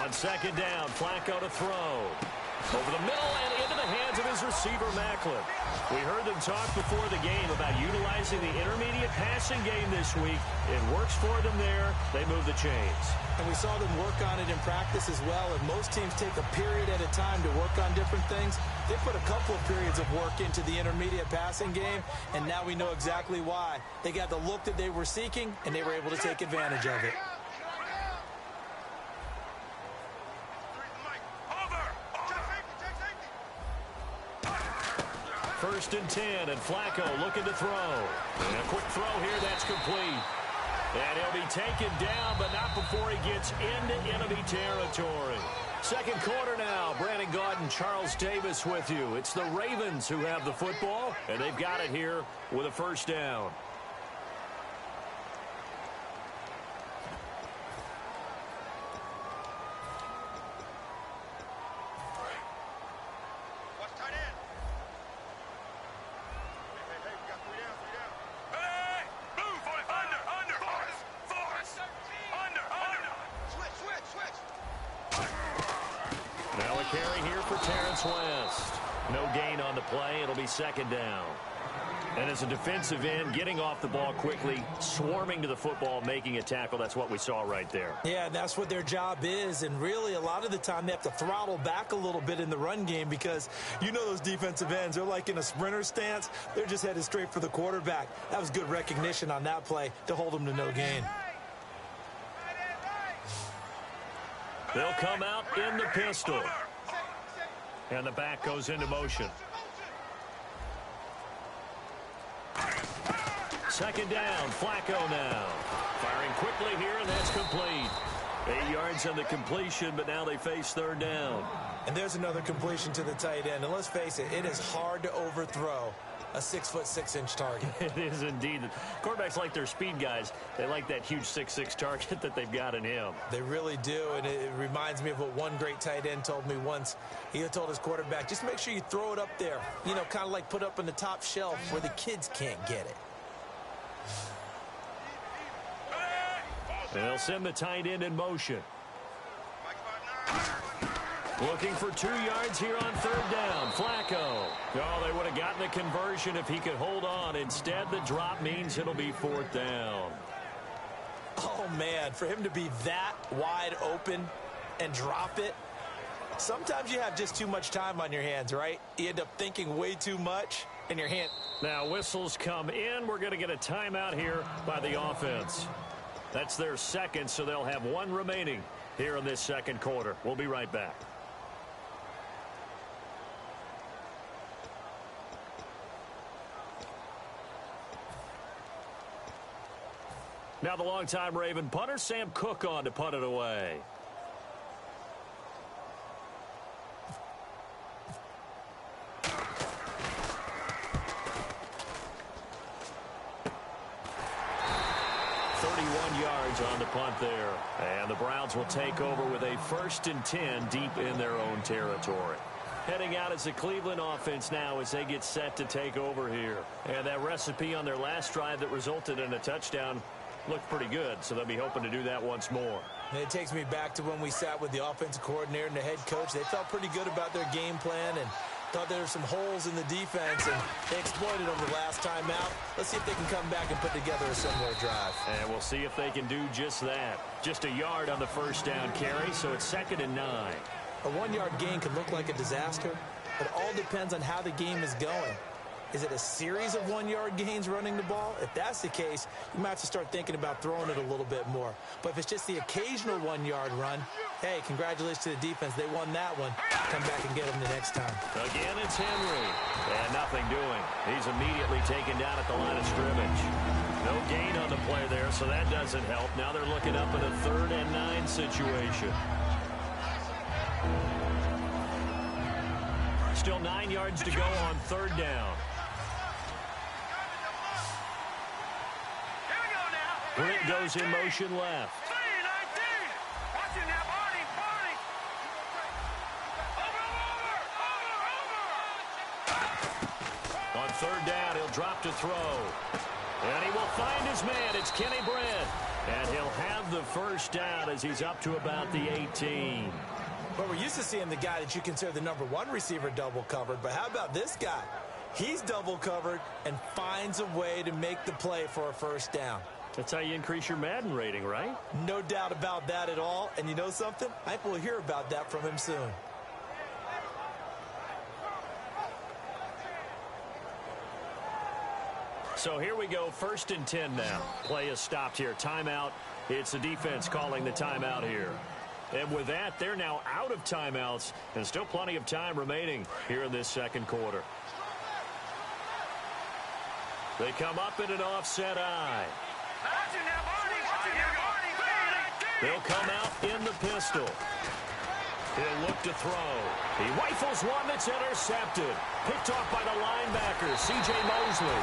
On second down, Flacco to throw. Over the middle and into the hands of his receiver, Maclin. We heard them talk before the game about utilizing the intermediate passing game this week. It works for them there. They move the chains. And we saw them work on it in practice as well. And most teams take a period at a time to work on different things. They put a couple of periods of work into the intermediate passing game, and now we know exactly why. They got the look that they were seeking, and they were able to take advantage of it. First and 10, and Flacco looking to throw. And a quick throw here, that's complete. And he'll be taken down, but not before he gets into enemy territory. Second quarter now. Brandon Gaudin and Charles Davis with you. It's the Ravens who have the football, and they've got it here with a first down. No gain on the play. It'll be second down. And as a defensive end, getting off the ball quickly, swarming to the football, making a tackle, that's what we saw right there. Yeah, that's what their job is. And really, a lot of the time, they have to throttle back a little bit in the run game because you know those defensive ends, they're like in a sprinter stance. They're just headed straight for the quarterback. That was good recognition on that play to hold them to no gain. They'll come out in the pistol. And the back goes into motion. Second down, Flacco now. Firing quickly here, and that's complete. 8 yards on the completion, but now they face third down. And there's another completion to the tight end. And let's face it, it is hard to overthrow a 6'6" target. It is indeed. Quarterbacks like their speed guys. They like that huge 6'6" target that they've got in him. They really do, and it reminds me of what one great tight end told me once. He told his quarterback, just make sure you throw it up there. You know, kind of like put up on the top shelf where the kids can't get it. They'll send the tight end in motion. Looking for 2 yards here on third down. Flacco. Oh, they would have gotten the conversion if he could hold on. Instead, the drop means it'll be fourth down. Oh, man, for him to be that wide open and drop it. Sometimes you have just too much time on your hands, right? You end up thinking way too much, and your hand... Now, whistles come in. We're going to get a timeout here by the offense. That's their second, so they'll have one remaining here in this second quarter. We'll be right back. Now the longtime Raven punter, Sam Cook, on to punt it away. On the punt there. And the Browns will take over with a 1st and 10 deep in their own territory. Heading out as the Cleveland offense now as they get set to take over here. And that recipe on their last drive that resulted in a touchdown looked pretty good, so they'll be hoping to do that once more. And it takes me back to when we sat with the offensive coordinator and the head coach. They felt pretty good about their game plan and thought there were some holes in the defense, and they exploited them the last time out. Let's see if they can come back and put together a similar drive. And we'll see if they can do just that. Just a yard on the first down carry, so it's 2nd and 9. A 1-yard gain can look like a disaster. It all depends on how the game is going. Is it a series of 1-yard gains running the ball? If that's the case, you might have to start thinking about throwing it a little bit more. But if it's just the occasional 1-yard run, hey, congratulations to the defense. They won that one. Come back and get them the next time. Again, it's Henry. And nothing doing. He's immediately taken down at the line of scrimmage. No gain on the play there, so that doesn't help. Now they're looking up at a 3rd and 9 situation. Still 9 yards to go on third down. Brent goes in motion left. On third down, he'll drop to throw. And he will find his man. It's Kenny Britt. And he'll have the first down as he's up to about the 18. But we're used to seeing the guy that you consider the #1 receiver double covered. But how about this guy? He's double covered and finds a way to make the play for a first down. That's how you increase your Madden rating, right? No doubt about that at all. And you know something? I think we'll hear about that from him soon. So here we go, 1st and 10 now. Play is stopped here. Timeout. It's the defense calling the timeout here. And with that, they're now out of timeouts and still plenty of time remaining here in this second quarter. They come up in an offset eye. They'll come out in the pistol. He'll look to throw. He rifles one that's intercepted. Picked off by the linebacker, C.J. Mosley.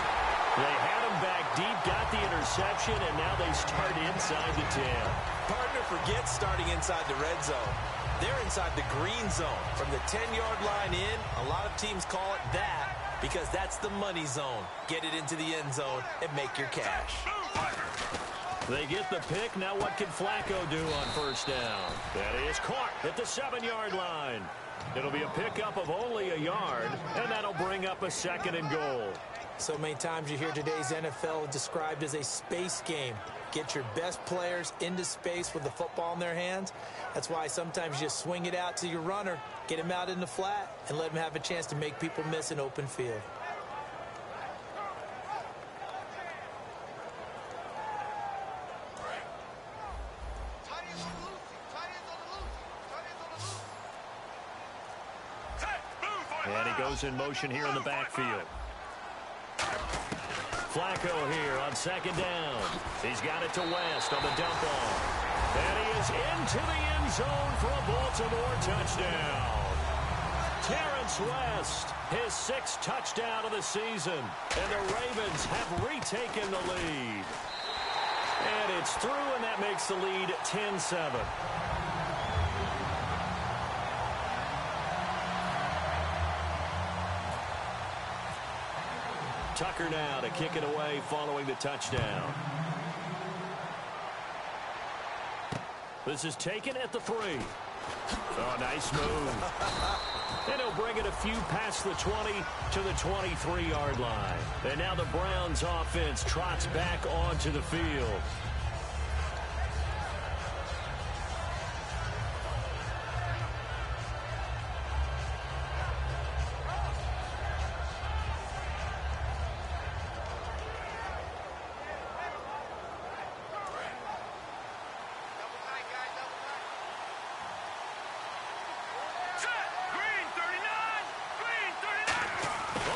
They had him back deep, got the interception, and now they start inside the 10. Partner forgets starting inside the red zone. They're inside the green zone. From the 10-yard line in, a lot of teams call it that because that's the money zone. Get it into the end zone and make your cash. They get the pick. Now what can Flacco do on first down? That is caught at the 7-yard line. It'll be a pickup of only a yard, and that'll bring up a 2nd and goal. So many times you hear today's NFL described as a space game. Get your best players into space with the football in their hands. That's why sometimes you just swing it out to your runner, get him out in the flat, and let him have a chance to make people miss an open field. And he goes in motion here in the backfield. Flacco here on 2nd down. He's got it to West on the dump off. And he is into the end zone for a Baltimore touchdown. Terrence West, his 6th touchdown of the season. And the Ravens have retaken the lead. And it's through, and that makes the lead 10-7. Tucker now to kick it away following the touchdown. This is taken at the 3. Oh, nice move. And he'll bring it a few past the 20 to the 23-yard line. And now the Browns offense trots back onto the field.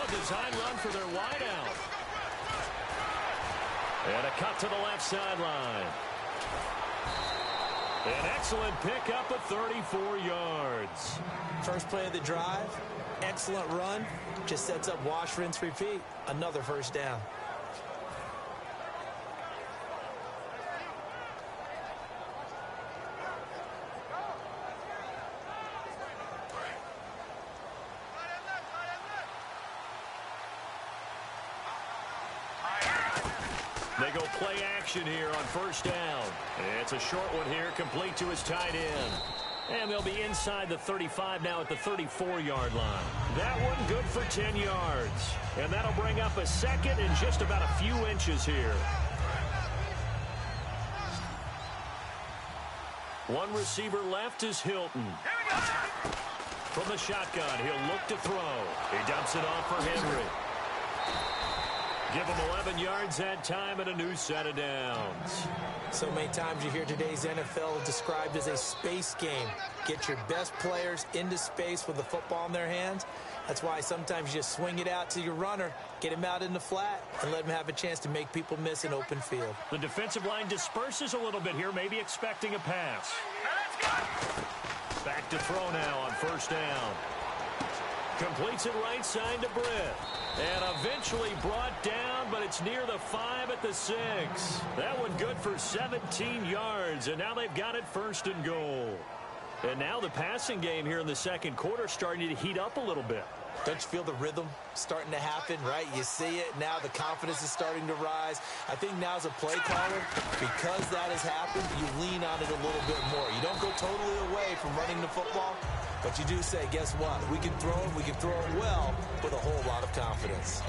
Design run for their wideout. And a cut to the left sideline. An excellent pickup of 34 yards. First play of the drive, excellent run. Just sets up wash, rinse, repeat. Another first down. They go play action here on first down. It's a short one here, complete to his tight end. And they'll be inside the 35 now at the 34-yard line. That one good for 10 yards. And that'll bring up a 2nd and just about a few inches here. One receiver left is Hilton. From the shotgun, he'll look to throw. He dumps it off for Henry. Give him 11 yards that time and a new set of downs. So many times you hear today's NFL described as a space game. Get your best players into space with the football in their hands. That's why sometimes you just swing it out to your runner, get him out in the flat, and let him have a chance to make people miss an open field. The defensive line disperses a little bit here, maybe expecting a pass. Back to throw now on first down. Completes it right side to Britt. And eventually brought down, but it's near the 5 at the 6. That one good for 17 yards, and now they've got it 1st and goal. And now the passing game here in the second quarter starting to heat up a little bit. Don't you feel the rhythm starting to happen, right? You see it. Now the confidence is starting to rise. I think now as a play caller, because that has happened, you lean on it a little bit more. You don't go totally away from running the football, but you do say, guess what? We can throw it well with a whole lot of confidence.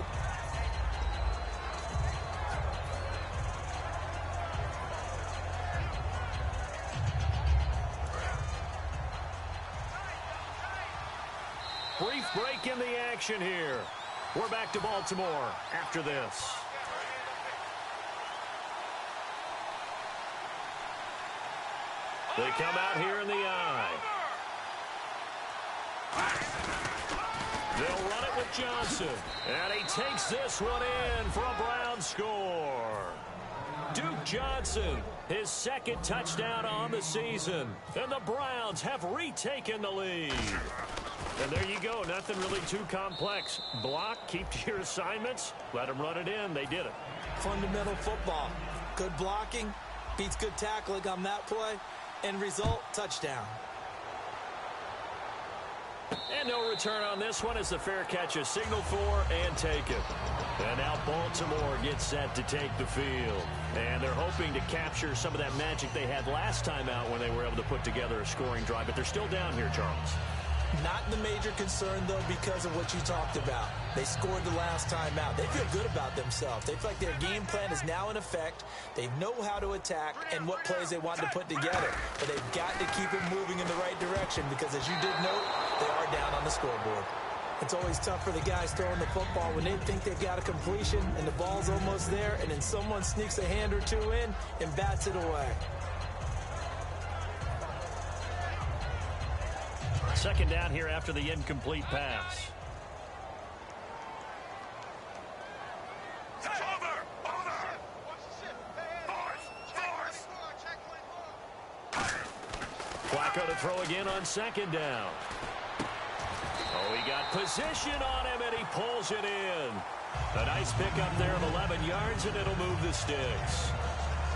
Brief break in the action here. We're back to Baltimore after this. They come out here in the eye. They'll run it with Johnson. And he takes this one in for a Brown score. Duke Johnson, his second touchdown on the season. And the Browns have retaken the lead. And there you go. Nothing really too complex. Block, keep to your assignments, let them run it in. They did it. Fundamental football. Good blocking beats good tackling on that play. End result, touchdown. And no return on this one as the fair catch is signaled for and taken. And now Baltimore gets set to take the field. And they're hoping to capture some of that magic they had last time out when they were able to put together a scoring drive. But they're still down here, Charles. Not the major concern, though, because of what you talked about. They scored the last time out. They feel good about themselves. They feel like their game plan is now in effect. They know how to attack and what plays they want to put together. But they've got to keep it moving in the right direction because, as you did note, they are down on the scoreboard. It's always tough for the guys throwing the football when they think they've got a completion and the ball's almost there, and then someone sneaks a hand or two in and bats it away. Second down here after the incomplete pass. Flacco to throw again on second down. Oh, he got position on him, and he pulls it in. A nice pickup there of 11 yards, and it'll move the sticks.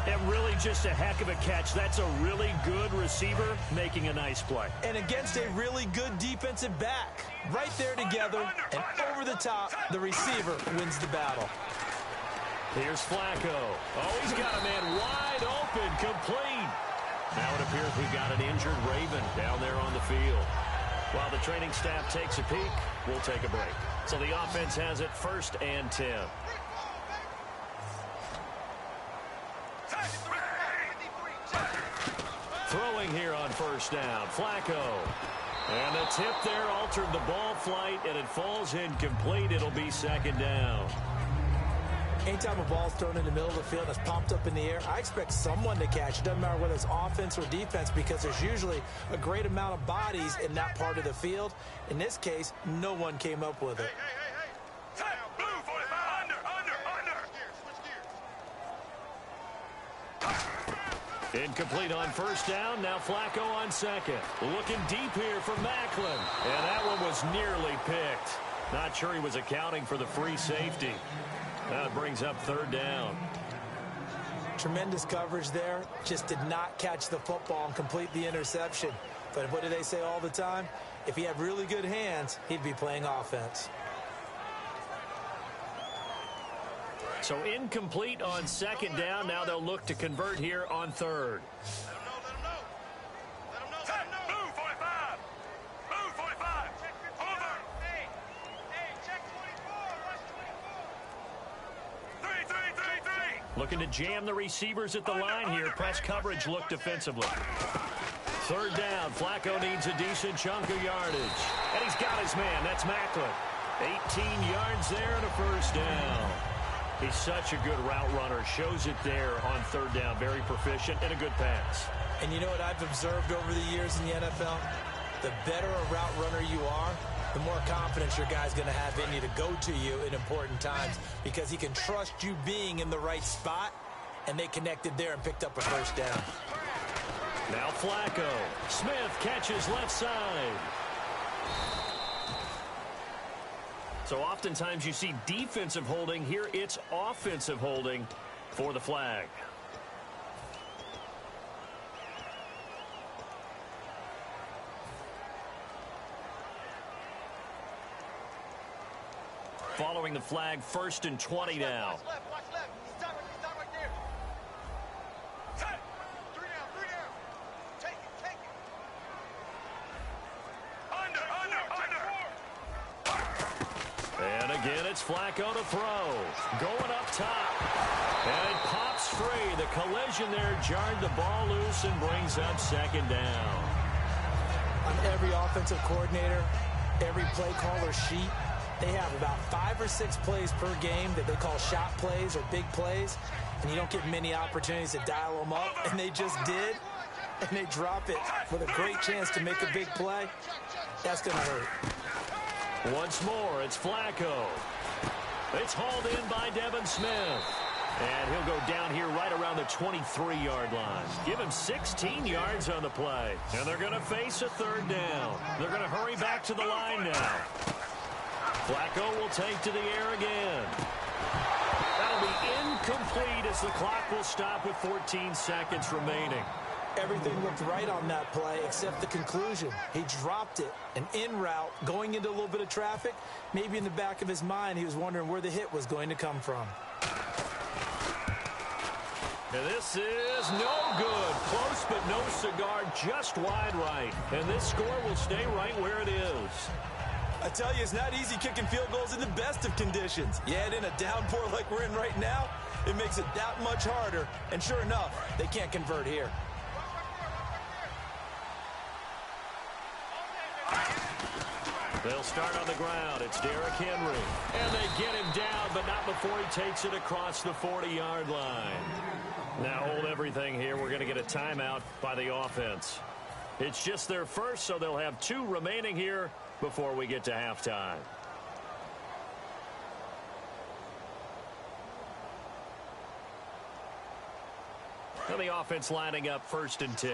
And really just a heck of a catch. That's a really good receiver making a nice play. And against a really good defensive back. Right there together and over the top, the receiver wins the battle. Here's Flacco. Oh, he's got a man wide open, complete. Now it appears we've got an injured Raven down there on the field. While the training staff takes a peek, we'll take a break. So the offense has it 1st and 10. Throwing here on 1st down, Flacco. And the tip there altered the ball flight, and it falls incomplete. It'll be 2nd down. Anytime a ball's thrown in the middle of the field that's popped up in the air, I expect someone to catch. It doesn't matter whether it's offense or defense because there's usually a great amount of bodies in that part of the field. In this case, no one came up with it. Incomplete on 1st down. Now Flacco on 2nd. Looking deep here for Macklin. And that one was nearly picked. Not sure he was accounting for the free safety. That brings up 3rd down. Tremendous coverage there. Just did not catch the football and complete the interception. But what do they say all the time? If he had really good hands, he'd be playing offense. So incomplete on 2nd down. Now they'll look to convert here on 3rd. Move, 45. Move, 45. Over. Hey, check 24. Watch 24. 3. Looking to jam the receivers at the line here. Press coverage look defensively. 3rd down. Flacco needs a decent chunk of yardage. And he's got his man. That's Macklin. 18 yards there and a 1st down. He's such a good route runner. Shows it there on 3rd down. Very proficient and a good pass. And you know what I've observed over the years in the NFL? The better a route runner you are, the more confidence your guy's going to have in you to go to you in important times because he can trust you being in the right spot, and they connected there and picked up a 1st down. Now Flacco. Smith catches left side. So oftentimes you see defensive holding. Here it's offensive holding for the flag. Following the flag, 1st and 20 now. Watch left. Stop right there. Set. 3 down. Take it. Under. And again, it's Flacco to throw. Going up top. And it pops free. The collision there jarred the ball loose and brings up 2nd down. On every offensive coordinator, every play caller sheet, they have about 5 or 6 plays per game that they call shot plays or big plays, and you don't get many opportunities to dial them up, and they just did, and they drop it with a great chance to make a big play. That's going to hurt. Once more, it's Flacco. It's hauled in by Devin Smith. And he'll go down here right around the 23-yard line. Give him 16 yards on the play. And they're going to face a 3rd down. They're going to hurry back to the line now. Flacco will take to the air again. That'll be incomplete as the clock will stop with 14 seconds remaining. Everything looked right on that play except the conclusion. He dropped it, an in route, going into a little bit of traffic. Maybe in the back of his mind, he was wondering where the hit was going to come from. And this is no good. Close, but no cigar, just wide right. And this score will stay right where it is. I tell you, it's not easy kicking field goals in the best of conditions. You add in a downpour like we're in right now, it makes it that much harder. And sure enough, they can't convert here. They'll start on the ground. It's Derrick Henry. And they get him down, but not before he takes it across the 40-yard line. Now hold everything here. We're going to get a timeout by the offense. It's just their first, so they'll have 2 remaining here before we get to halftime. And the offense lining up 1st and 10.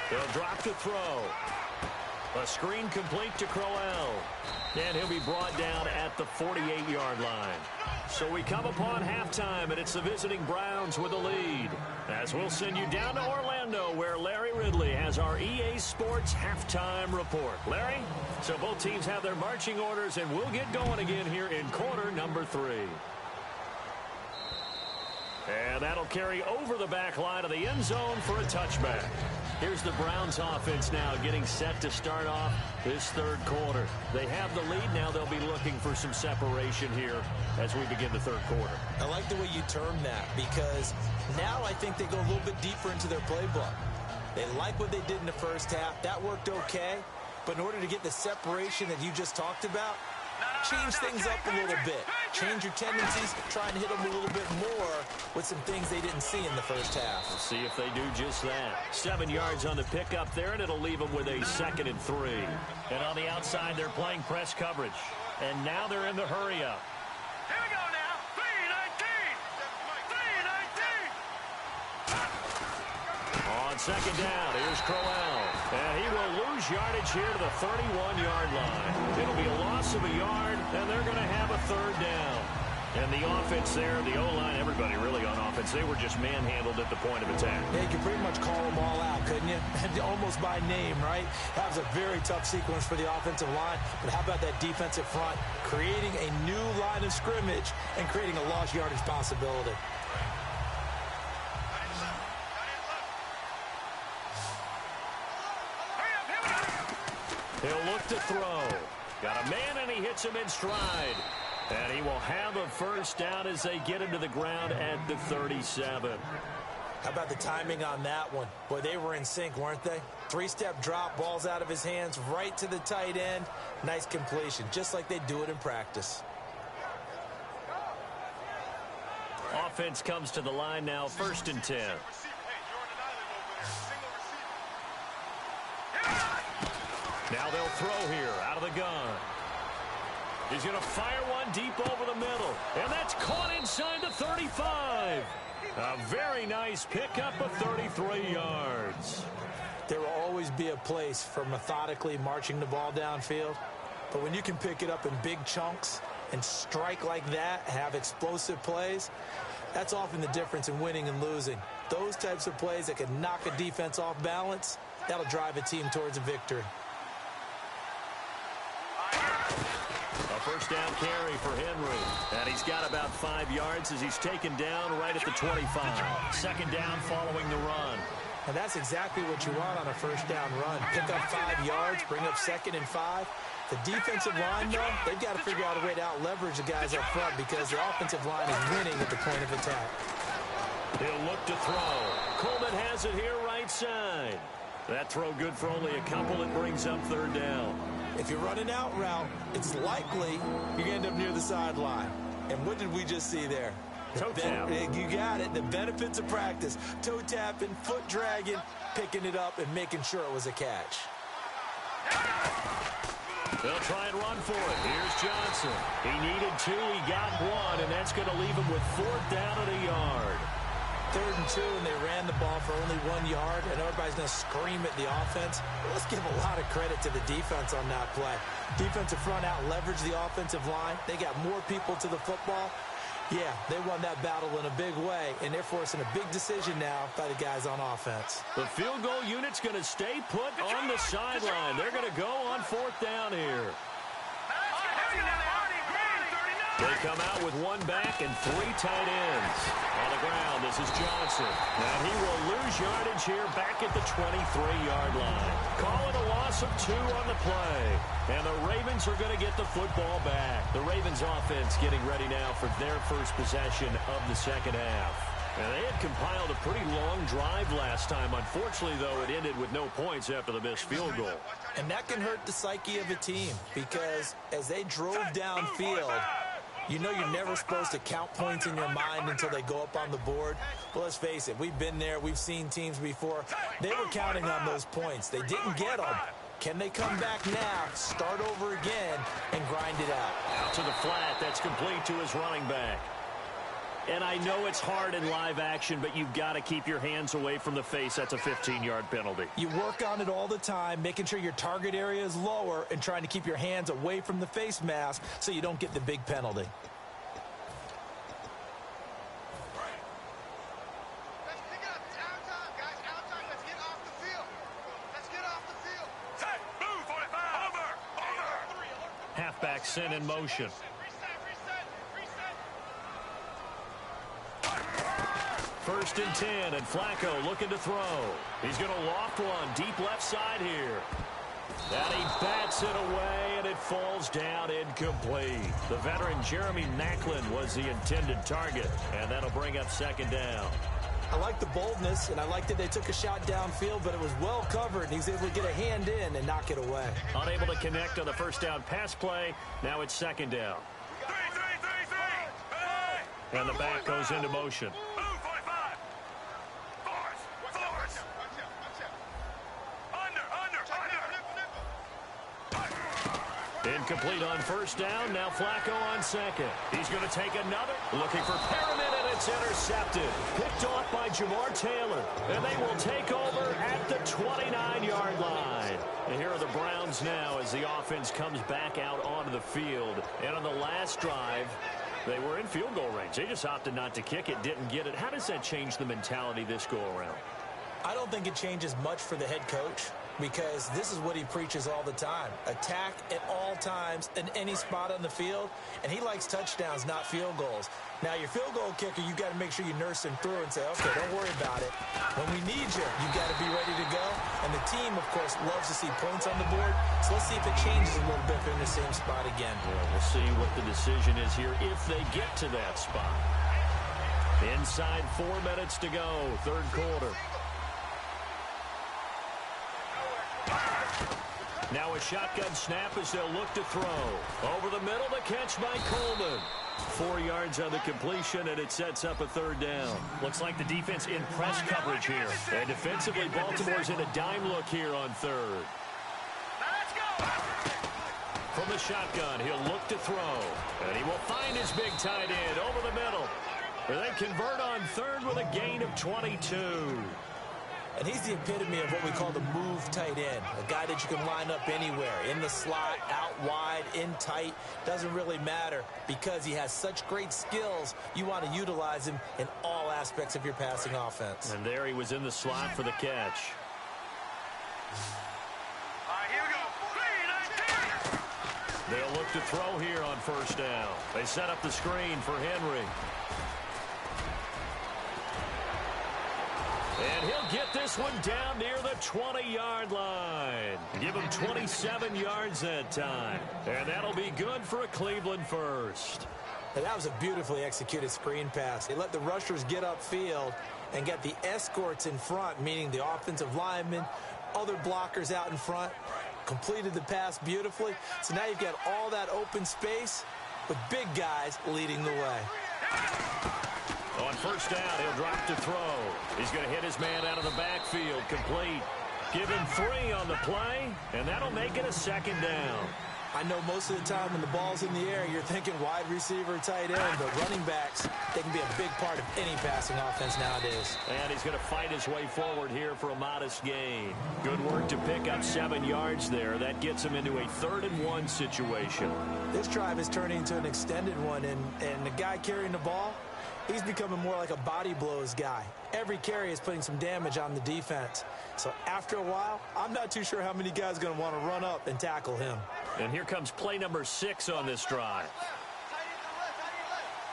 They'll drop to throw. A screen complete to Crowell. And he'll be brought down at the 48-yard line. So we come upon halftime, and it's the visiting Browns with a lead. As we'll send you down to Orlando, where Larry Ridley has our EA Sports halftime report. Larry, so both teams have their marching orders, and we'll get going again here in quarter number 3. And that'll carry over the back line of the end zone for a touchback. Here's the Browns offense now getting set to start off this 3rd quarter. They have the lead now. They'll be looking for some separation here as we begin the 3rd quarter. I like the way you term that because now I think they go a little bit deeper into their playbook. They like what they did in the first half. That worked okay. But in order to get the separation that you just talked about, change things up a little bit. Change your tendencies, try and hit them a little bit more with some things they didn't see in the first half. We'll see if they do just that. 7 yards on the pickup there, and it'll leave them with a 2nd and 3. And on the outside, they're playing press coverage. And now they're in the hurry-up. Here we go now. 3-19. On 2nd down, here's Crowell. And he will lose yardage here to the 31-yard line. It'll be a loss of a yard, and they're going to have a 3rd down. And the offense there, the O-line, everybody really on offense, they were just manhandled at the point of attack. Yeah, you could pretty much call them all out, couldn't you? Almost by name, right? That was a very tough sequence for the offensive line. But how about that defensive front creating a new line of scrimmage and creating a lost yardage possibility? He'll look to throw. Got a man, and he hits him in stride. And he will have a 1st down as they get him to the ground at the 37. How about the timing on that one? Boy, they were in sync, weren't they? 3-step drop, balls out of his hands, right to the tight end. Nice completion, just like they do it in practice. Offense comes to the line now, 1st and 10. Now they'll throw here out of the gun. He's going to fire one deep over the middle. And that's caught inside the 35. A very nice pickup of 33 yards. There will always be a place for methodically marching the ball downfield. But when you can pick it up in big chunks and strike like that, have explosive plays, that's often the difference in winning and losing. Those types of plays that can knock a defense off balance, that'll drive a team towards a victory. down carry for Henry. And he's got about 5 yards as he's taken down right at the 25. Second down following the run. And that's exactly what you want on a first down run. Pick up 5 yards, bring up 2nd and 5. The defensive line, though, they've got to figure out a way to out-leverage the guys up front because the offensive line is winning at the point of attack. He'll look to throw. Coleman has it here right side. That throw good for only a couple. It brings up third down. If you're running out route, it's likely you're going to end up near the sideline. And what did we just see there? Toe tap. You got it. The benefits of practice. Toe tapping, foot dragging, picking it up, and making sure it was a catch. They'll try and run for it. Here's Johnson. He needed 2. He got 1, and that's going to leave him with 4th down and a yard. 3rd and 2, and they ran the ball for only 1 yard, and everybody's going to scream at the offense. Well, let's give a lot of credit to the defense on that play. Defensive front out leveraged the offensive line. They got more people to the football. Yeah, they won that battle in a big way, and they're forcing a big decision now by the guys on offense. The field goal unit's going to stay put on the sideline. They're going to go on 4th down here. They come out with 1 back and 3 tight ends. On the ground, this is Johnson. And he will lose yardage here back at the 23-yard line. Call it a loss of 2 on the play. And the Ravens are going to get the football back. The Ravens offense getting ready now for their first possession of the second half. And they had compiled a pretty long drive last time. Unfortunately, though, it ended with no points after the missed field goal. And that can hurt the psyche of a team because as they drove downfield, you know you're never supposed to count points in your mind until they go up on the board. Well, let's face it, we've been there. We've seen teams before. They were counting on those points. They didn't get them. Can they come back now, start over again, and grind it out? Out to the flat. That's complete to his running back. And I know it's hard in live action, but you've got to keep your hands away from the face. That's a 15-yard penalty. You work on it all the time, making sure your target area is lower and trying to keep your hands away from the face mask so you don't get the big penalty. Let's pick it up. It's out time, guys. Out time. Let's get off the field. Let's get off the field. Move, 45. Over. Halfback sent in motion. First and 10, and Flacco looking to throw. He's going to loft one deep left side here. And he bats it away, and it falls down incomplete. The veteran Jeremy Maclin was the intended target, and that'll bring up second down. I like the boldness, and I like that they took a shot downfield, but it was well covered, and he's able to get a hand in and knock it away. Unable to connect on the first down pass play. Now it's second down. And the back goes into motion. Incomplete on first down. Now Flacco on second. He's going to take another. Looking for Perriman, and it's intercepted. Picked off by Jamar Taylor. And they will take over at the 29-yard line. And here are the Browns now as the offense comes back out onto the field. And on the last drive, they were in field goal range. They just opted not to kick it, didn't get it. How does that change the mentality this go-around? I don't think it changes much for the head coach because this is what he preaches all the time. Attack at all times in any spot on the field, and he likes touchdowns, not field goals. Now, your field goal kicker, you got to make sure you nurse him through and say, okay, don't worry about it. When we need you, you got to be ready to go. And the team, of course, loves to see points on the board. So let's see if it changes a little bit if they're in the same spot again. Well, we'll see what the decision is here if they get to that spot. Inside 4 minutes to go, third quarter. Now a shotgun snap as they'll look to throw. Over the middle, the catch by Coleman. 4 yards on the completion, and it sets up a third down. Looks like the defense in press coverage here. And defensively, Baltimore's in a dime look here on third. Let's go. From the shotgun, he'll look to throw. And he will find his big tight end over the middle. And they convert on third with a gain of 22. And he's the epitome of what we call the move tight end, a guy that you can line up anywhere, in the slot, out wide, in tight, doesn't really matter because he has such great skills. You want to utilize him in all aspects of your passing offense. And there he was in the slot for the catch. All right, here we go. They'll look to throw here on first down. They set up the screen for Henry. And he'll get this one down near the 20-yard line. Give him 27 yards that time. And that'll be good for a Cleveland first. And that was a beautifully executed screen pass. They let the rushers get upfield and get the escorts in front, meaning the offensive linemen, other blockers out in front, completed the pass beautifully. So now you've got all that open space with big guys leading the way. On first down, he'll drop to throw. He's going to hit his man out of the backfield, complete. Give him 3 on the play, and that'll make it a second down. I know most of the time when the ball's in the air, you're thinking wide receiver, tight end, but running backs, they can be a big part of any passing offense nowadays. And he's going to fight his way forward here for a modest gain. Good work to pick up 7 yards there. That gets him into a 3rd-and-1 situation. This drive is turning into an extended one, and the guy carrying the ball, he's becoming more like a body blows guy. Every carry is putting some damage on the defense. So after a while, I'm not too sure how many guys are going to want to run up and tackle him. And here comes play number 6 on this drive.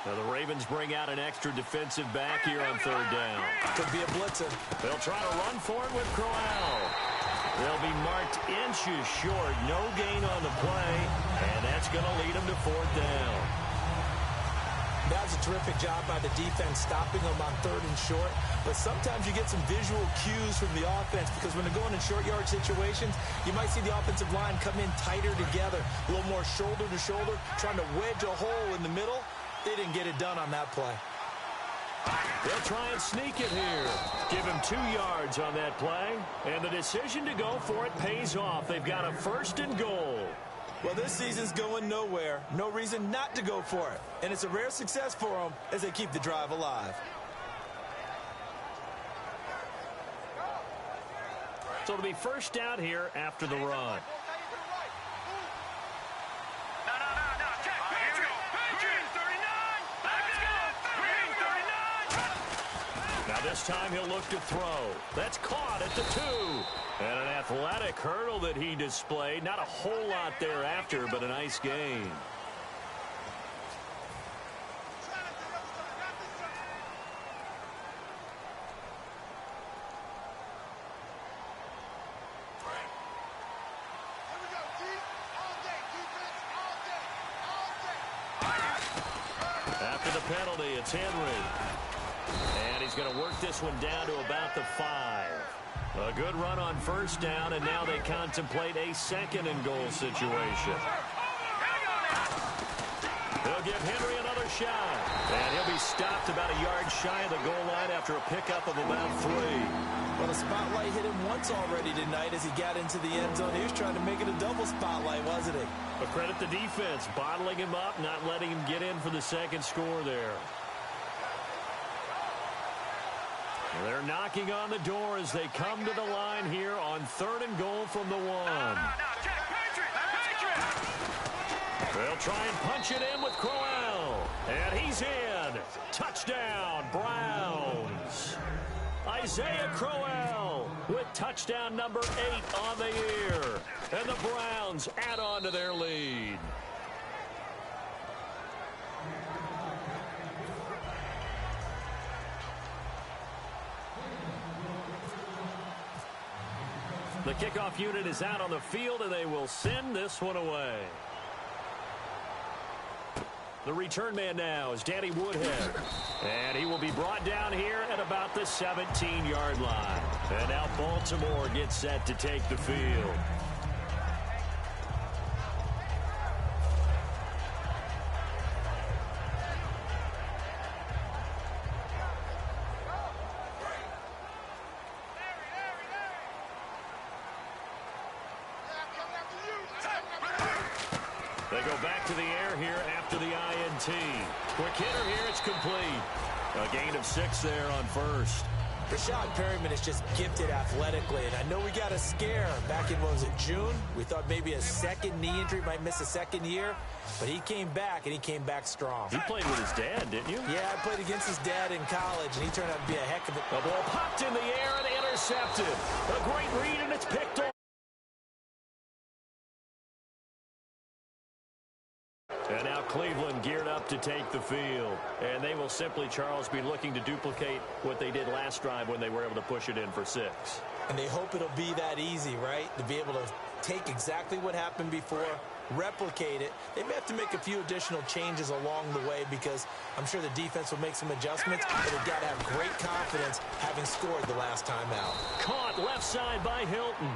Now the Ravens bring out an extra defensive back here on 3rd down. Could be a blitzer. They'll try to run for it with Crowell. They'll be marked inches short. No gain on the play, and that's going to lead them to 4th down. That was a terrific job by the defense stopping them on 3rd and short. But sometimes you get some visual cues from the offense because when they're going in short yard situations, you might see the offensive line come in tighter together, a little more shoulder to shoulder, trying to wedge a hole in the middle. They didn't get it done on that play. They'll try and sneak it here. Give him 2 yards on that play. And the decision to go for it pays off. They've got a 1st and goal. Well, this season's going nowhere. No reason not to go for it. And it's a rare success for them as they keep the drive alive. So it'll be first down here after the run. Now this time he'll look to throw. That's caught at the 2. And an athletic hurdle that he displayed. Not a whole lot thereafter, but a nice gain. After the penalty, it's Henry. And he's going to work this one down to about the 5. A good run on first down, and now they contemplate a 2nd and goal situation. They'll give Henry another shot. And he'll be stopped about a yard shy of the goal line after a pickup of about 3. Well, the spotlight hit him once already tonight as he got into the end zone. He was trying to make it a double spotlight, wasn't he? But credit the defense, bottling him up, not letting him get in for the 2nd score there. They're knocking on the door as they come to the line here on 3rd and goal from the 1. They'll try and punch it in with Crowell. And he's in. Touchdown, Browns. Isaiah Crowell with touchdown number 8 on the year. And the Browns add on to their lead. The kickoff unit is out on the field, and they will send this one away. The return man now is Danny Woodhead. And he will be brought down here at about the 17-yard line. And now Baltimore gets set to take the field. They go back to the air here after the INT. Quick hitter here, it's complete. A gain of 6 there on first. Rashad Perryman is just gifted athletically, and I know we got a scare back in, what was it, June? We thought maybe a 2nd knee injury, might miss a 2nd year, but he came back, and he came back strong. You played with his dad, didn't you? Yeah, I played against his dad in college, and he turned out to be a heck of a... The ball popped in the air and intercepted. A great read, and it's picked off. And now Cleveland geared up to take the field. And they will simply, Charles, be looking to duplicate what they did last drive when they were able to push it in for 6. And they hope it'll be that easy, right? To be able to take exactly what happened before, replicate it. They may have to make a few additional changes along the way because I'm sure the defense will make some adjustments, but they've got to have great confidence having scored the last time out. Caught left side by Hilton.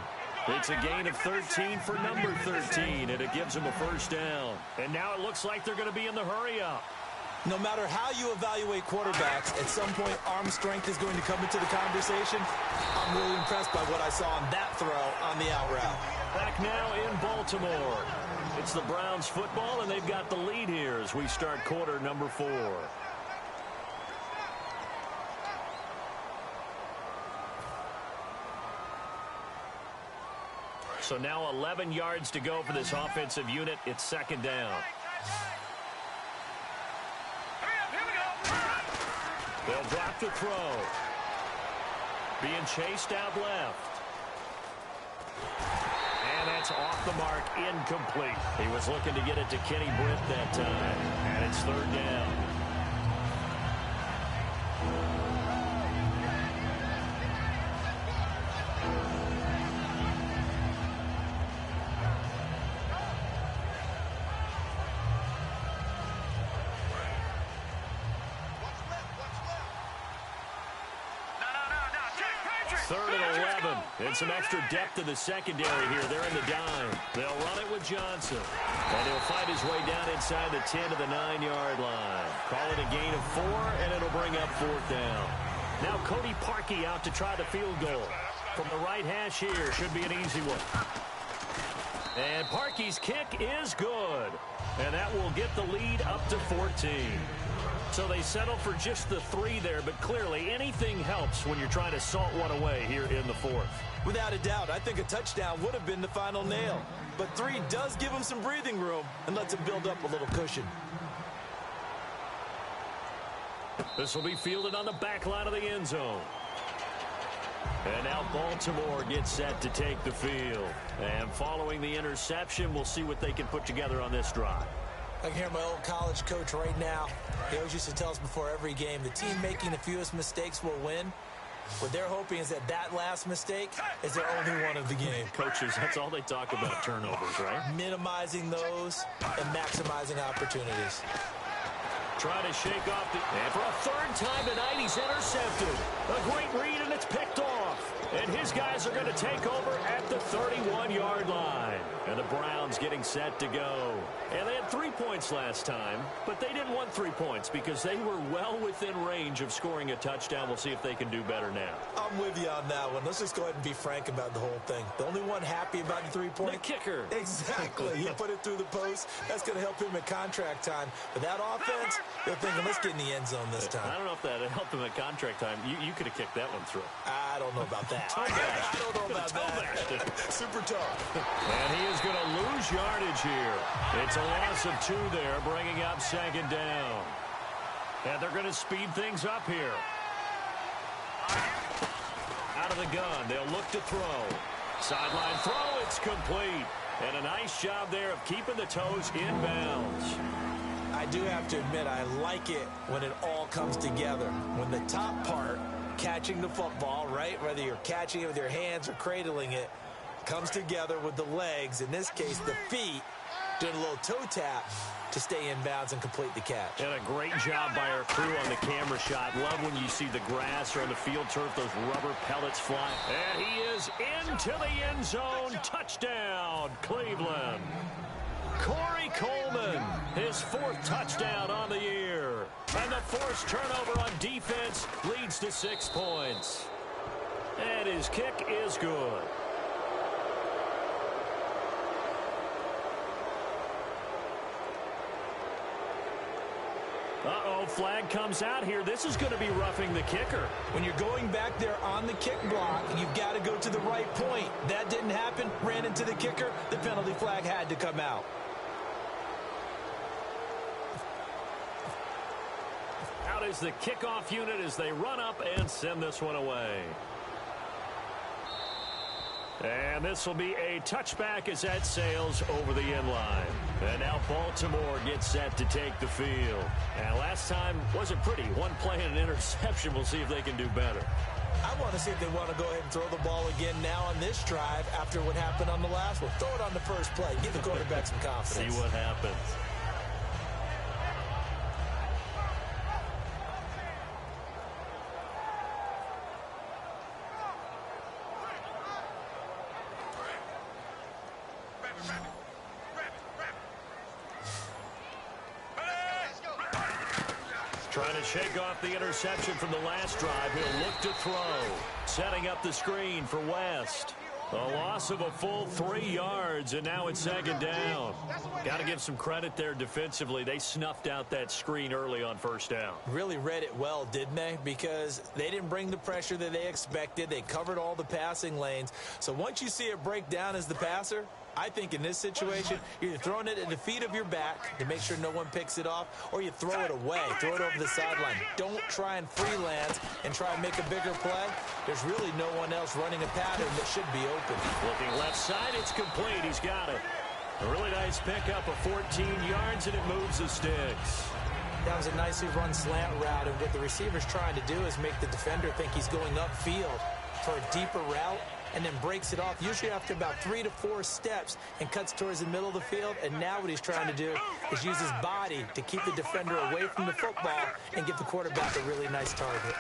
It's a gain of 13 for number 13, and it gives them a first down. And now it looks like they're going to be in the hurry-up. No matter how you evaluate quarterbacks, at some point arm strength is going to come into the conversation. I'm really impressed by what I saw on that throw on the out route. Back now in Baltimore. It's the Browns football, and they've got the lead here as we start quarter number 4. So now 11 yards to go for this offensive unit. It's second down. They'll drop the throw. Being chased out left. And that's off the mark, incomplete. He was looking to get it to Kenny Britt that time. And it's third down. Third and 11. And some extra depth to the secondary here. They're in the dime. They'll run it with Johnson. And he'll fight his way down inside the 10 to the 9-yard line. Call it a gain of 4, and it'll bring up fourth down. Now Cody Parkey out to try the field goal. From the right hash here. Should be an easy one. And Parkey's kick is good. And that will get the lead up to 14. So they settle for just the 3 there, but clearly anything helps when you're trying to salt one away here in the fourth. Without a doubt, I think a touchdown would have been the final nail. But 3 does give him some breathing room and lets him build up a little cushion. This will be fielded on the back line of the end zone. And now Baltimore gets set to take the field. And following the interception, we'll see what they can put together on this drive. I can hear my old college coach right now. He always used to tell us before every game, the team making the fewest mistakes will win. What they're hoping is that that last mistake is their only one of the game. Coaches, that's all they talk about, turnovers, right? Minimizing those and maximizing opportunities. Trying to shake off the... And for a third time tonight, he's intercepted. A great read, and it's picked off. And his guys are going to take over at the 31-yard line. And the Browns getting set to go. And they had 3 points last time, but they didn't want 3 points because they were well within range of scoring a touchdown. We'll see if they can do better now. I'm with you on that one. Let's just go ahead and be frank about the whole thing. The only one happy about the 3-point... The kicker. Exactly. He put it through the post. That's going to help him at contract time. But that offense, they're thinking, let's get in the end zone this time. I don't know if that helped him at contract time. You could have kicked that one through. I don't know about that. I don't know about that. Super tough. And he is going to lose yardage here. It's a loss of 2 there, bringing up second down. And they're going to speed things up here. Out of the gun, they'll look to throw. Sideline throw, it's complete. And a nice job there of keeping the toes in bounds. I do have to admit, I like it when it all comes together. When the top part, catching the football, right, whether you're catching it with your hands or cradling it, comes together with the legs, in this case the feet, doing a little toe tap to stay in bounds and complete the catch. And a great job by our crew on the camera shot. Love when you see the grass or on the field turf, those rubber pellets fly. And he is into the end zone. Touchdown, Cleveland. Corey Coleman, his 4th touchdown on the year. And the forced turnover on defense leads to 6 points. And his kick is good. Uh-oh, flag comes out here. This is going to be roughing the kicker. When you're going back there on the kick block, you've got to go to the right point. That didn't happen. Ran into the kicker. The penalty flag had to come out. Out is the kickoff unit as they run up and send this one away. And this will be a touchback as that sails over the end line. And now Baltimore gets set to take the field. And last time wasn't pretty. One play and an interception. We'll see if they can do better. I want to see if they want to go ahead and throw the ball again now on this drive after what happened on the last one. Throw it on the first play. Give the quarterback some confidence. See what happens. Trying to shake off the interception from the last drive. He'll look to throw. Setting up the screen for West. A loss of a full 3 yards, and now it's second down. Got to give some credit there defensively. They snuffed out that screen early on first down. Really read it well, didn't they? Because they didn't bring the pressure that they expected. They covered all the passing lanes. So once you see it break down as the passer, I think in this situation, you're either throwing it at the feet of your back to make sure no one picks it off, or you throw it away, throw it over the sideline. Don't try and freelance and try and make a bigger play. There's really no one else running a pattern that should be open. Looking left side, it's complete. He's got it. A really nice pickup of 14 yards, and it moves the sticks. That was a nicely run slant route, and what the receiver's trying to do is make the defender think he's going upfield for a deeper route, and then breaks it off, usually after about 3 to 4 steps, and cuts towards the middle of the field. And now what he's trying to do is use his body to keep the defender away from the football and give the quarterback a really nice target.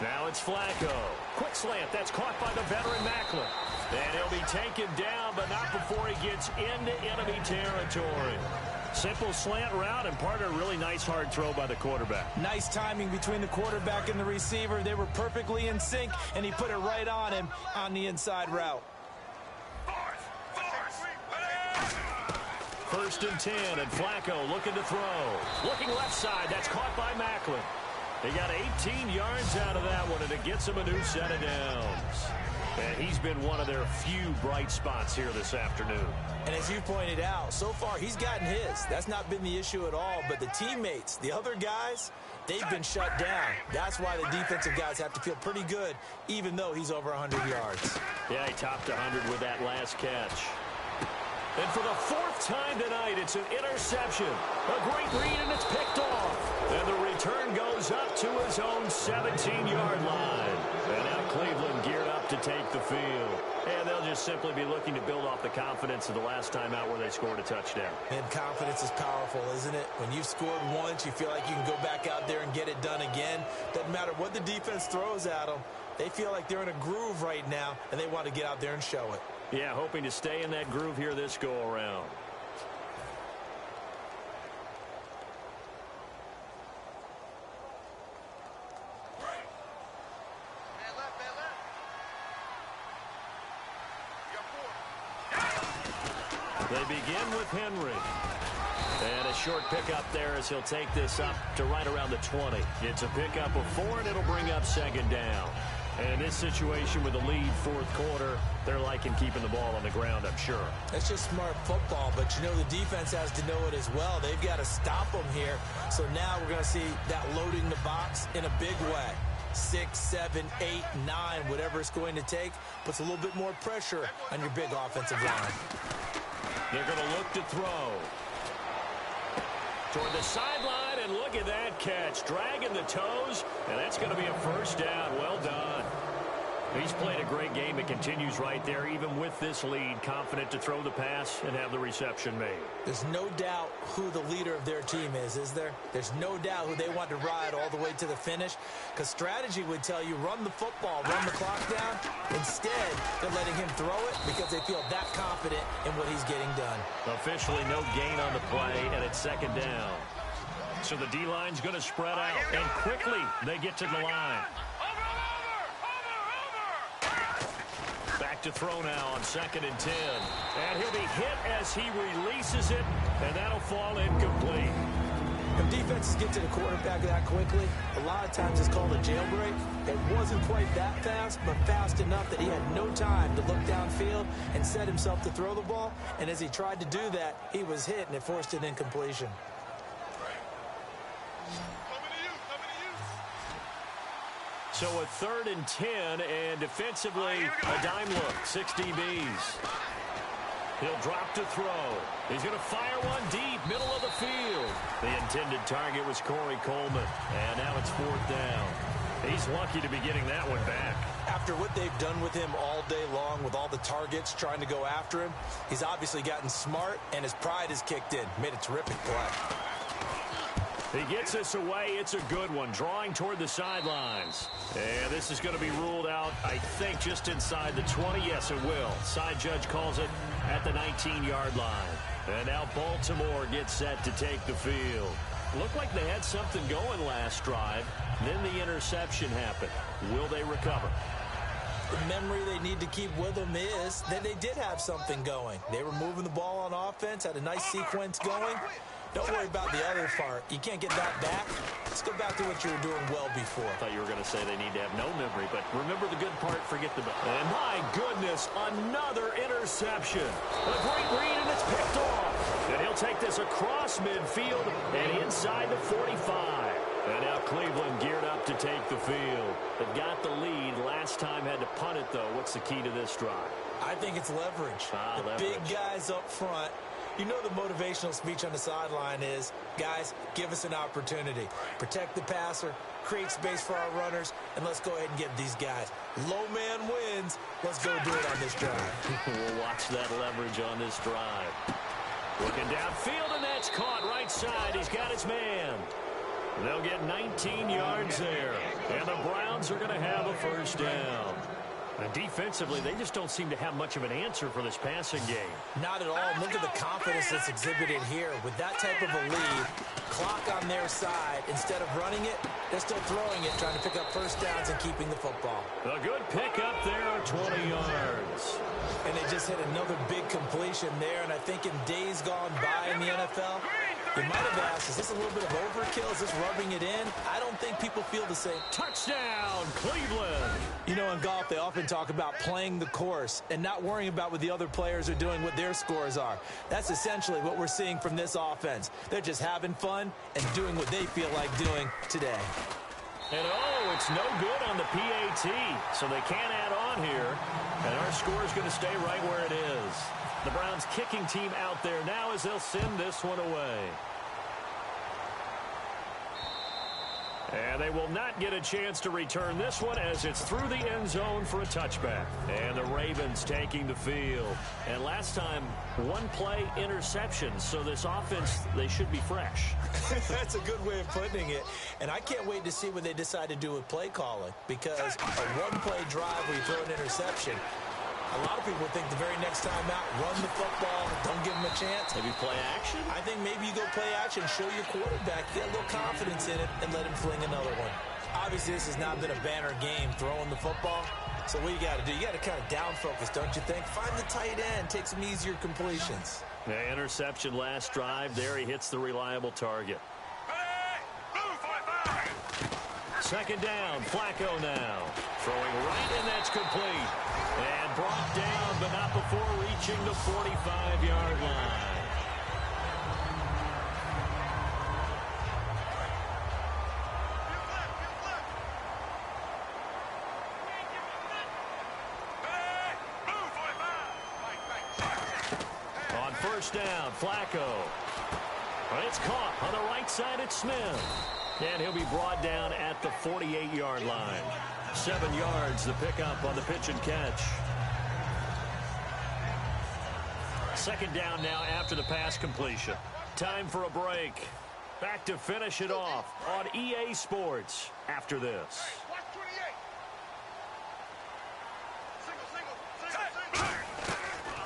Now it's Flacco. Quick slant. That's caught by the veteran Macklin. And he'll be taken down, but not before he gets into enemy territory. Simple slant route, and part of a really nice hard throw by the quarterback. Nice timing between the quarterback and the receiver. They were perfectly in sync, and he put it right on him on the inside route. First and 10, and Flacco looking to throw. Looking left side. That's caught by Macklin. He got 18 yards out of that one, and it gets him a new set of downs. And he's been one of their few bright spots here this afternoon. And as you pointed out, so far he's gotten his. That's not been the issue at all. But the teammates, the other guys, they've been shut down. That's why the defensive guys have to feel pretty good, even though he's over 100 yards. Yeah, he topped 100 with that last catch. And for the 4th time tonight, it's an interception. A great read, and it's picked off. And the return goes up to his own 17-yard line. And now Cleveland geared up to take the field. And they'll just simply be looking to build off the confidence of the last time out where they scored a touchdown. And confidence is powerful, isn't it? When you've scored once, you feel like you can go back out there and get it done again. Doesn't matter what the defense throws at them. They feel like they're in a groove right now, and they want to get out there and show it. Yeah, hoping to stay in that groove here this go-around. They begin with Henry. And a short pickup there as he'll take this up to right around the 20. It's a pickup of 4, and it'll bring up second down. And in this situation with the lead 4th quarter, they're liking keeping the ball on the ground, I'm sure. It's just smart football, but you know the defense has to know it as well. They've got to stop them here. So now we're going to see that loading the box in a big way. 6, 7, 8, 9, whatever it's going to take, puts a little bit more pressure on your big offensive line. They're going to look to throw. Toward the sideline, and look at that catch. Dragging the toes, and that's going to be a first down. Well done. He's played a great game. It continues right there, even with this lead, confident to throw the pass and have the reception made. There's no doubt who the leader of their team is there? There's no doubt who they want to ride all the way to the finish, because strategy would tell you run the football, run the clock down. Instead, they're letting him throw it because they feel that confident in what he's getting done. Officially no gain on the play, and it's second down. So the D-line's going to spread out, and quickly they get to the line. Back to throw now on 2nd and 10. And he'll be hit as he releases it, and that'll fall incomplete. If defenses get to the quarterback that quickly, a lot of times it's called a jailbreak. It wasn't quite that fast, but fast enough that he had no time to look downfield and set himself to throw the ball. And as he tried to do that, he was hit, and it forced an incompletion. So a 3rd and 10, and defensively, a dime look, 6 DBs. He'll drop to throw. He's going to fire one deep, middle of the field. The intended target was Corey Coleman, and now it's 4th down. He's lucky to be getting that one back. After what they've done with him all day long with all the targets trying to go after him, he's obviously gotten smart, and his pride has kicked in. Made a terrific play. He gets this away. It's a good one. Drawing toward the sidelines. And this is going to be ruled out, I think, just inside the 20. Yes, it will. Side judge calls it at the 19-yard line. And now Baltimore gets set to take the field. Looked like they had something going last drive. Then the interception happened. Will they recover? The memory they need to keep with them is that they did have something going. They were moving the ball on offense, had a nice sequence going. Don't worry about the other part. You can't get that back. Let's go back to what you were doing well before. I thought you were going to say they need to have no memory, but remember the good part, forget the bad. And my goodness, another interception. A great read, and it's picked off. And he'll take this across midfield and inside the 45. And now Cleveland geared up to take the field. They've got the lead. Last time had to punt it, though. What's the key to this drive? I think it's leverage. The big guys up front. You know the motivational speech on the sideline is, guys, give us an opportunity. Protect the passer, create space for our runners, and let's go ahead and get these guys. Low man wins. Let's go do it on this drive. We'll watch that leverage on this drive. Looking downfield, and that's caught right side. He's got his man. They'll get 19 yards there. And the Browns are going to have a 1st down. And defensively, they just don't seem to have much of an answer for this passing game. Not at all. Look at the confidence that's exhibited here. With that type of a lead, clock on their side, instead of running it, they're still throwing it, trying to pick up 1st downs and keeping the football. A good pickup there, 20 yards. And they just hit another big completion there. And I think in days gone by in the NFL, you might have asked, is this a little bit of overkill? Is this rubbing it in? I don't think people feel the same. Touchdown, Cleveland. You know, in golf, they often talk about playing the course and not worrying about what the other players are doing, what their scores are. That's essentially what we're seeing from this offense. They're just having fun and doing what they feel like doing today. And oh, it's no good on the PAT, so they can't add on here. And our score is going to stay right where it is. The Browns kicking team out there now as they'll send this one away. And they will not get a chance to return this one as it's through the end zone for a touchback. And the Ravens taking the field. And last time, one play interception. So this offense, they should be fresh. That's a good way of putting it. And I can't wait to see what they decide to do with play calling. Because a one-play drive where you throw an interception, a lot of people think the very next time out, run the football, don't give them a chance. Maybe play action? I think maybe you go play action, show your quarterback, get a little confidence in it, and let him fling another one. Obviously, this has not been a banner game throwing the football. So what you got to do, you got to kind of down focus, don't you think? Find the tight end, take some easier completions. The interception last drive. There he hits the reliable target. Second down, Flacco now. Throwing right, and that's complete. And brought down, but not before reaching the 45-yard line. On 1st down, Flacco. But it's caught on the right side at Smith. And he'll be brought down at the 48-yard line. 7 yards, the pickup on the pitch and catch. Second down now after the pass completion. Time for a break. Back to finish it off on EA Sports after this.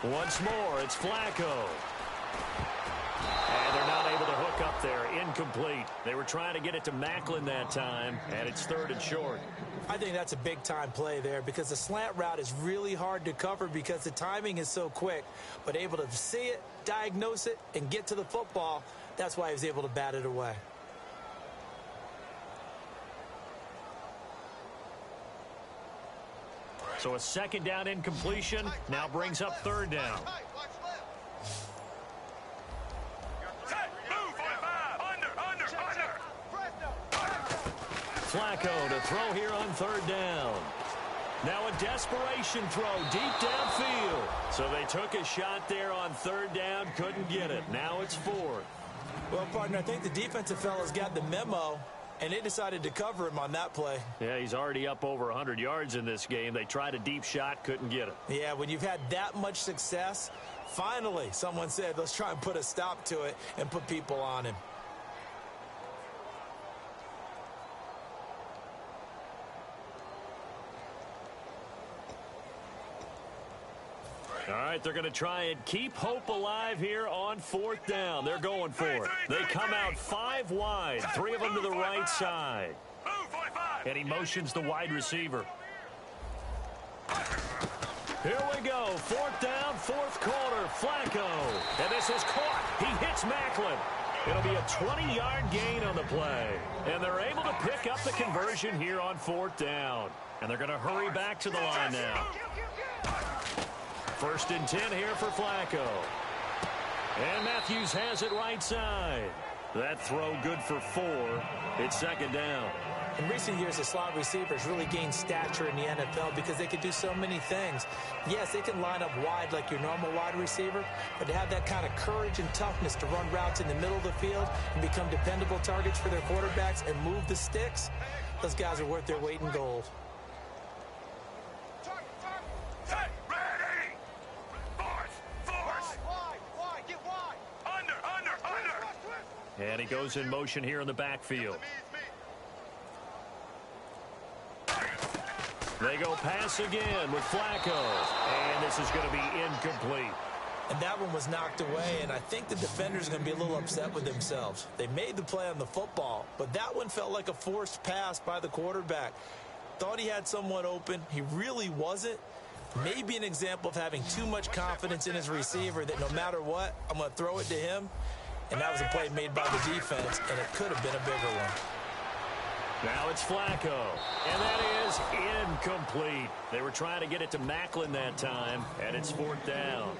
Once more, it's Flacco. And they're not able to hook up there. Incomplete. They were trying to get it to Macklin that time, and it's 3rd and short. I think that's a big-time play there because the slant route is really hard to cover because the timing is so quick. But able to see it, diagnose it, and get to the football, that's why he was able to bat it away. So a second down incompletion now brings up 3rd down. Flacco to throw here on third down. Now a desperation throw deep downfield. So they took a shot there on third down, couldn't get it. Now it's fourth. Well, partner, I think the defensive fellas got the memo, and they decided to cover him on that play. Yeah, he's already up over 100 yards in this game. They tried a deep shot, couldn't get it. Yeah, when you've had that much success, finally someone said, let's try and put a stop to it and put people on him. All right, they're going to try and keep hope alive here on fourth down. They're going for it. They come out 5 wide, 3 of them to the right side. And he motions the wide receiver. Here we go. Fourth down, fourth quarter. Flacco. And this is caught. He hits Maclin. It'll be a 20-yard gain on the play. And they're able to pick up the conversion here on fourth down. And they're going to hurry back to the line now. First and 10 here for Flacco. And Matthews has it right side. That throw good for 4. It's second down. In recent years, the slot receivers really gained stature in the NFL because they could do so many things. Yes, they can line up wide like your normal wide receiver, but to have that kind of courage and toughness to run routes in the middle of the field and become dependable targets for their quarterbacks and move the sticks, those guys are worth their weight in gold. And he goes in motion here in the backfield. They go pass again with Flacco. And this is going to be incomplete. And that one was knocked away, and I think the defenders are going to be a little upset with themselves. They made the play on the football, but that one felt like a forced pass by the quarterback. Thought he had someone open. He really wasn't. Maybe an example of having too much confidence in his receiver that no matter what, I'm going to throw it to him. And that was a play made by the defense, and it could have been a bigger one. Now it's Flacco, and that is incomplete. They were trying to get it to Maclin that time, and it's fourth down.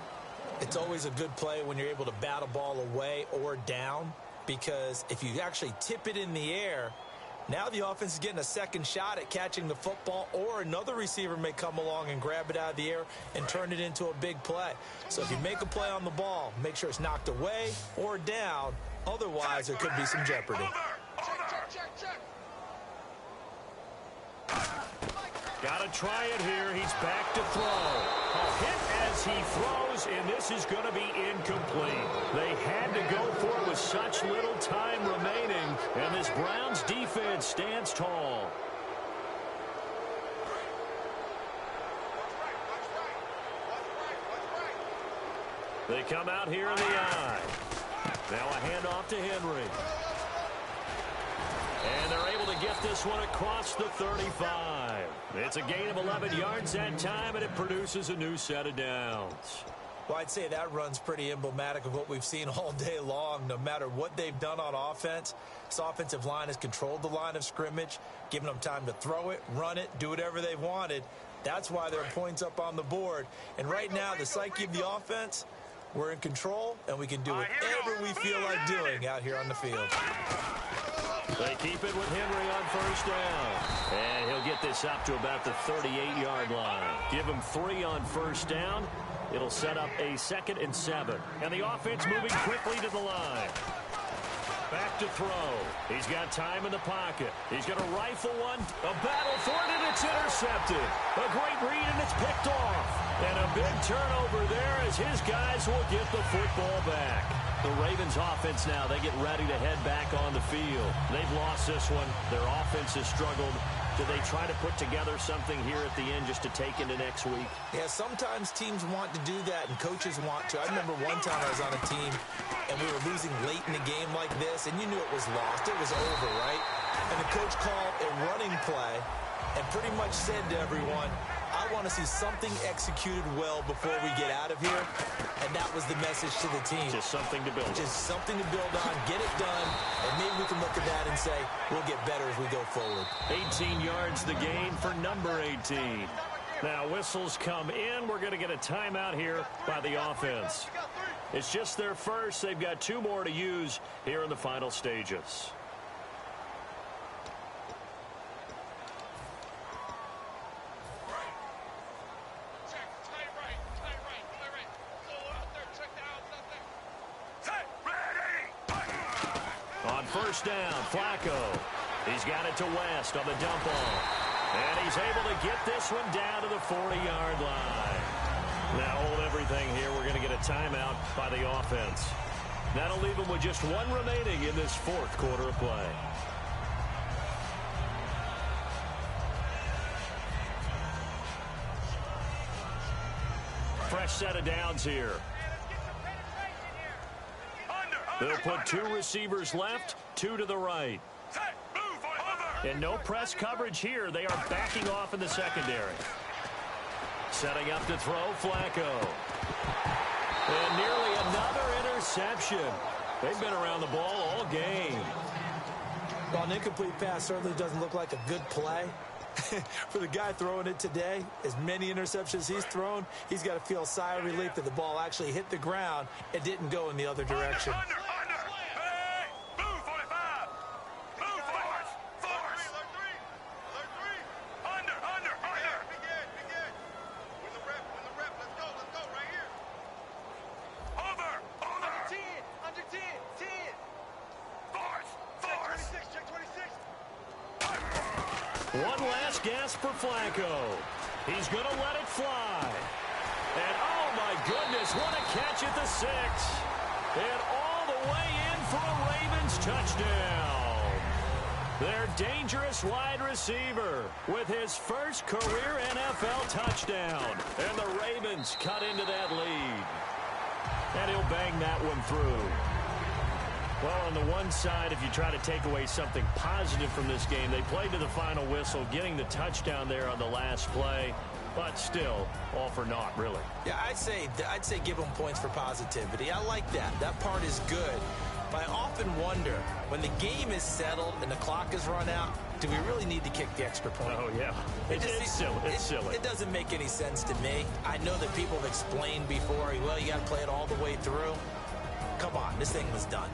It's always a good play when you're able to bat a ball away or down, because if you actually tip it in the air, now the offense is getting a second shot at catching the football, or another receiver may come along and grab it out of the air and turn it into a big play. So if you make a play on the ball, make sure it's knocked away or down. Otherwise, there could be some jeopardy. Got to try it here. He's back to throw. A hit as he throws, and this is going to be incomplete. They had to go for it with such little time remaining, and this Browns defense stands tall. They come out here in the eye. Now a handoff to Henry. And they're able to get this one across the 35. It's a gain of 11 yards that time, and it produces a new set of downs. Well, I'd say that run's pretty emblematic of what we've seen all day long. No matter what they've done on offense, this offensive line has controlled the line of scrimmage, given them time to throw it, run it, do whatever they've wanted. That's why there are points up on the board. And right now, the psyche of the offense, we're in control, and we can do whatever we feel like doing out here on the field. They keep it with Henry on first down. And he'll get this up to about the 38-yard line. Give him 3 on first down. It'll set up a 2nd and 7. And the offense moving quickly to the line. Back to throw. He's got time in the pocket. He's going to rifle one. A battle for it, and it's intercepted. A great read, and it's picked off. And a big turnover there as his guys will get the football back. The Ravens offense now, they get ready to head back on the field. They've lost this one. Their offense has struggled. Do they try to put together something here at the end just to take into next week? Yeah, sometimes teams want to do that and coaches want to. I remember one time I was on a team and we were losing late in the game like this, and you knew it was lost. It was over, right? And the coach called a running play and pretty much said to everyone, I want to see something executed well before we get out of here. And that was the message to the team. Just something to build on. Just something to build on, get it done, and maybe we can look at that and say, we'll get better as we go forward. 18 yards the gain for number 18. Now whistles come in. We're going to get a timeout here by the offense. It's just their first. They've got 2 more to use here in the final stages. On first down, Flacco. He's got it to West on the dump off. And he's able to get this one down to the 40-yard line. Now hold everything here. We're going to get a timeout by the offense. That'll leave them with just one remaining in this fourth quarter of play. Fresh set of downs here. They'll put two receivers left, two to the right. And no press coverage here. They are backing off in the secondary. Setting up to throw, Flacco. And nearly another interception. They've been around the ball all game. Well, an incomplete pass certainly doesn't look like a good play. For the guy throwing it today, as many interceptions he's thrown, he's got to feel a sigh of relief that the ball actually hit the ground and didn't go in the other direction. Under. Hey, move, 45. Move, force. Alert three. Under. Begin. Win the rep. Let's go right here. Over. Under 10. Force. Check 26. One last gasp for Flacco. He's going to let it fly. And, oh, my goodness, what a catch at the 6. And all the way in for a Ravens touchdown. Their dangerous wide receiver with his first career NFL touchdown. And the Ravens cut into that lead. And he'll bang that one through. Well, on the one side, if you try to take away something positive from this game, they played to the final whistle, getting the touchdown there on the last play, but still, all for naught, really. Yeah, I'd say give them points for positivity. I like that. That part is good. But I often wonder, when the game is settled and the clock is run out, do we really need to kick the extra point? Oh, yeah. It's silly. It's silly. It doesn't make any sense to me. I know that people have explained before, well, you got to play it all the way through. Come on, this thing was done.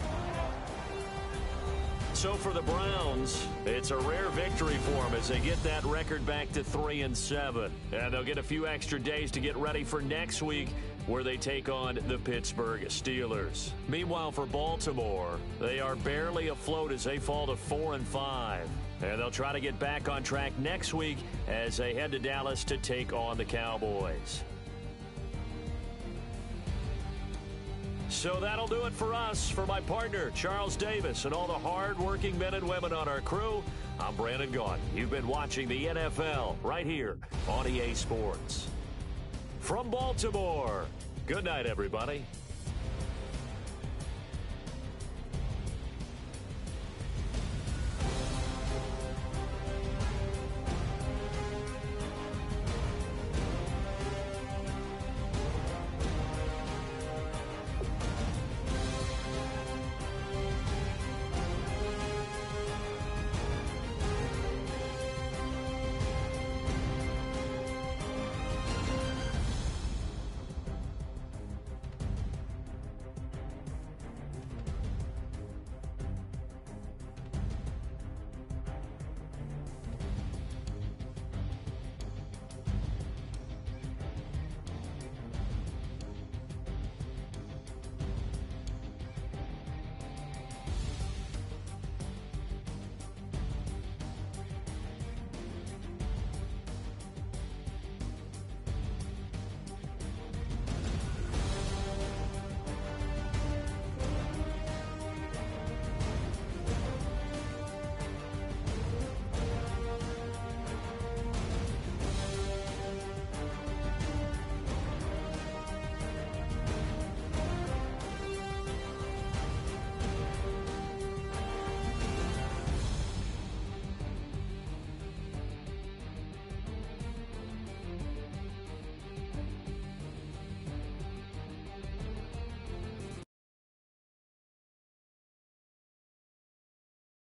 So for the Browns, it's a rare victory for them as they get that record back to 3-7. And they'll get a few extra days to get ready for next week, where they take on the Pittsburgh Steelers. Meanwhile, for Baltimore, they are barely afloat as they fall to 4-5. And they'll try to get back on track next week as they head to Dallas to take on the Cowboys. So that'll do it for us. For my partner, Charles Davis, and all the hard-working men and women on our crew, I'm Brandon Gaudin. You've been watching the NFL right here on EA Sports. From Baltimore, good night, everybody.